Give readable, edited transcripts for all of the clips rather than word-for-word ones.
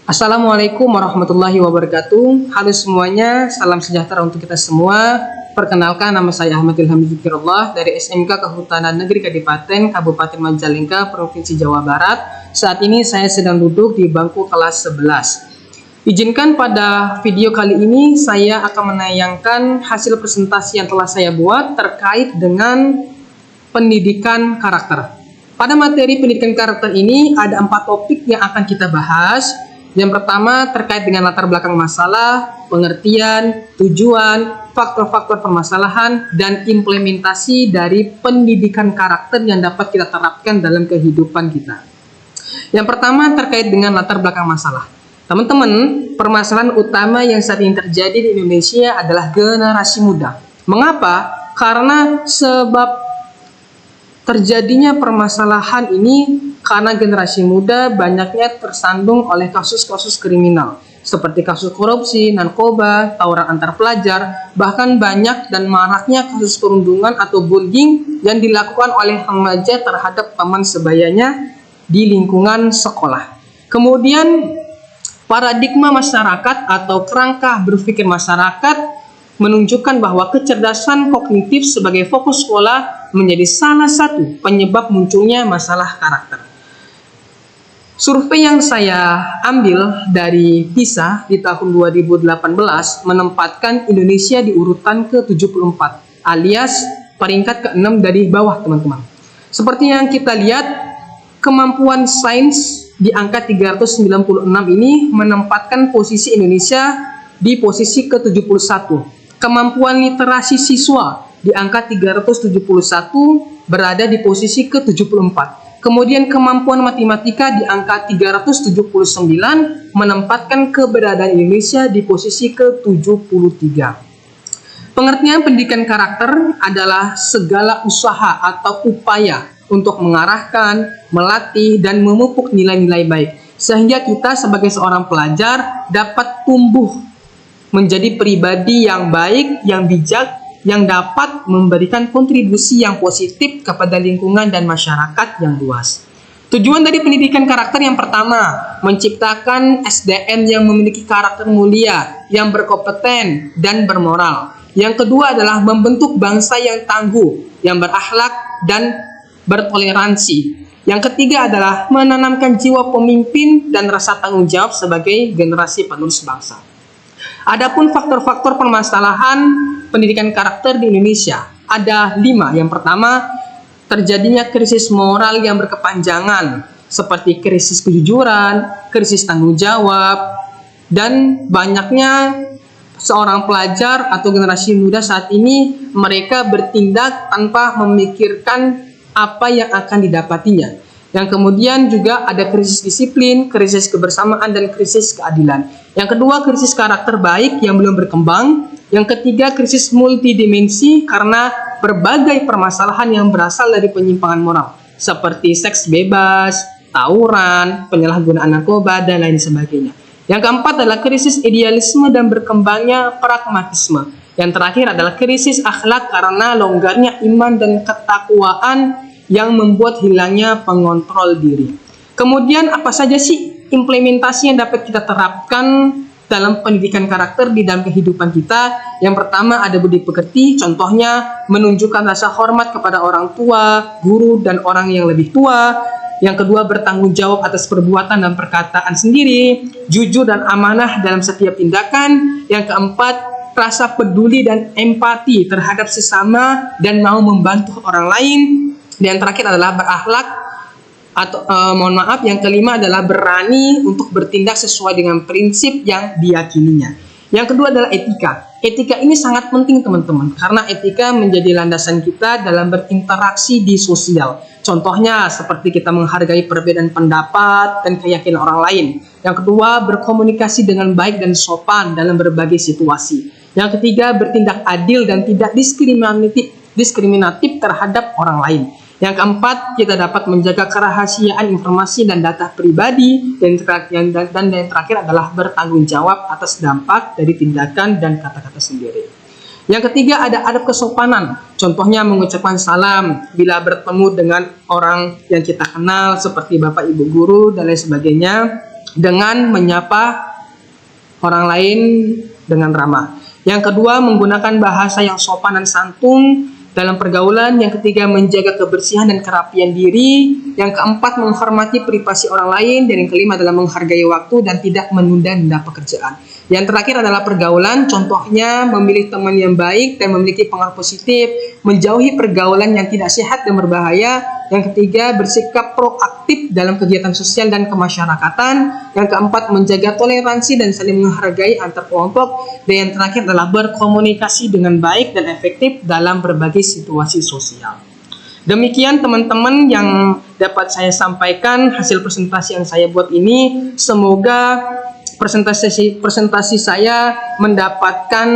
Assalamualaikum warahmatullahi wabarakatuh. Halo semuanya, salam sejahtera untuk kita semua. Perkenalkan, nama saya Ahmad Ilham Zikrullah dari SMK Kehutanan Negeri Kadipaten Kabupaten Majalengka, Provinsi Jawa Barat. Saat ini saya sedang duduk di bangku kelas 11. Izinkan pada video kali ini saya akan menayangkan hasil presentasi yang telah saya buat terkait dengan pendidikan karakter. Pada materi pendidikan karakter ini ada 4 topik yang akan kita bahas. Yang pertama terkait dengan latar belakang masalah, pengertian, tujuan, faktor-faktor permasalahan, dan implementasi dari pendidikan karakter yang dapat kita terapkan dalam kehidupan kita. Yang pertama terkait dengan latar belakang masalah. Teman-teman, permasalahan utama yang saat ini terjadi di Indonesia adalah generasi muda. Mengapa? Karena sebab terjadinya permasalahan ini karena generasi muda banyaknya tersandung oleh kasus-kasus kriminal seperti kasus korupsi, narkoba, tawuran antar pelajar, bahkan banyak dan maraknya kasus perundungan atau bullying yang dilakukan oleh remaja terhadap teman sebayanya di lingkungan sekolah. Kemudian paradigma masyarakat atau kerangka berpikir masyarakat menunjukkan bahwa kecerdasan kognitif sebagai fokus sekolah menjadi salah satu penyebab munculnya masalah karakter. Survei yang saya ambil dari PISA di tahun 2018 menempatkan Indonesia di urutan ke-74 alias peringkat ke-6 dari bawah, teman-teman. Seperti yang kita lihat, kemampuan sains di angka 396 ini menempatkan posisi Indonesia di posisi ke-71. Kemampuan literasi siswa di angka 371 berada di posisi ke-74. Kemudian kemampuan matematika di angka 379 menempatkan keberadaan Indonesia di posisi ke-73. Pengertian pendidikan karakter adalah segala usaha atau upaya untuk mengarahkan, melatih, dan memupuk nilai-nilai baik sehingga kita sebagai seorang pelajar dapat tumbuh menjadi pribadi yang baik, yang bijak, yang dapat memberikan kontribusi yang positif kepada lingkungan dan masyarakat yang luas. Tujuan dari pendidikan karakter yang pertama, menciptakan SDM yang memiliki karakter mulia, yang berkompeten dan bermoral. Yang kedua adalah membentuk bangsa yang tangguh, yang berakhlak dan bertoleransi. Yang ketiga adalah menanamkan jiwa pemimpin dan rasa tanggung jawab sebagai generasi penerus bangsa. Adapun faktor-faktor permasalahan pendidikan karakter di Indonesia ada 5. Yang pertama, terjadinya krisis moral yang berkepanjangan seperti krisis kejujuran, krisis tanggung jawab, dan banyaknya seorang pelajar atau generasi muda saat ini mereka bertindak tanpa memikirkan apa yang akan didapatinya. Yang kemudian juga ada krisis disiplin, krisis kebersamaan, dan krisis keadilan. Yang kedua, krisis karakter baik yang belum berkembang. Yang ketiga, krisis multidimensi karena berbagai permasalahan yang berasal dari penyimpangan moral seperti seks bebas, tawuran, penyalahgunaan narkoba, dan lain sebagainya. Yang keempat adalah krisis idealisme dan berkembangnya pragmatisme. Yang terakhir adalah krisis akhlak karena longgarnya iman dan ketakwaan yang membuat hilangnya pengontrol diri. Kemudian apa saja sih implementasi yang dapat kita terapkan dalam pendidikan karakter di dalam kehidupan kita? Yang pertama ada budi pekerti, contohnya menunjukkan rasa hormat kepada orang tua, guru, dan orang yang lebih tua. Yang kedua bertanggung jawab atas perbuatan dan perkataan sendiri, jujur dan amanah dalam setiap tindakan. Yang keempat rasa peduli dan empati terhadap sesama dan mau membantu orang lain. Dan yang terakhir adalah berakhlak atau yang kelima adalah berani untuk bertindak sesuai dengan prinsip yang diyakininya. Yang kedua adalah etika. Etika ini sangat penting, teman-teman, karena etika menjadi landasan kita dalam berinteraksi di sosial. Contohnya seperti kita menghargai perbedaan pendapat dan keyakinan orang lain. Yang kedua, berkomunikasi dengan baik dan sopan dalam berbagai situasi. Yang ketiga, bertindak adil dan tidak diskriminatif terhadap orang lain. Yang keempat, kita dapat menjaga kerahasiaan informasi dan data pribadi. Dan yang terakhir adalah bertanggung jawab atas dampak dari tindakan dan kata-kata sendiri. Yang ketiga ada adab kesopanan. Contohnya mengucapkan salam bila bertemu dengan orang yang kita kenal seperti bapak ibu guru dan lain sebagainya. dengan menyapa orang lain dengan ramah. Yang kedua, menggunakan bahasa yang sopan dan santun dalam pergaulan. Yang ketiga, menjaga kebersihan dan kerapian diri. Yang keempat, menghormati privasi orang lain. Dan yang kelima adalah menghargai waktu dan tidak menunda-nunda pekerjaan. Yang terakhir adalah pergaulan, contohnya memilih teman yang baik dan memiliki pengaruh positif, menjauhi pergaulan yang tidak sehat dan berbahaya. Yang ketiga, bersikap proaktif dalam kegiatan sosial dan kemasyarakatan. Yang keempat, menjaga toleransi dan saling menghargai antar kelompok. Dan yang terakhir adalah berkomunikasi dengan baik dan efektif dalam berbagai situasi sosial. Demikian teman-teman yang dapat saya sampaikan hasil presentasi yang saya buat ini. Semoga presentasi saya mendapatkan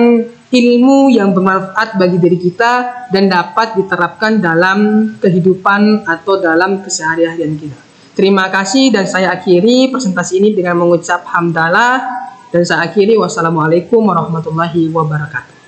ilmu yang bermanfaat bagi diri kita dan dapat diterapkan dalam kehidupan atau dalam keseharian kita. Terima kasih dan saya akhiri presentasi ini dengan mengucap hamdalah dan saya akhiri wassalamualaikum warahmatullahi wabarakatuh.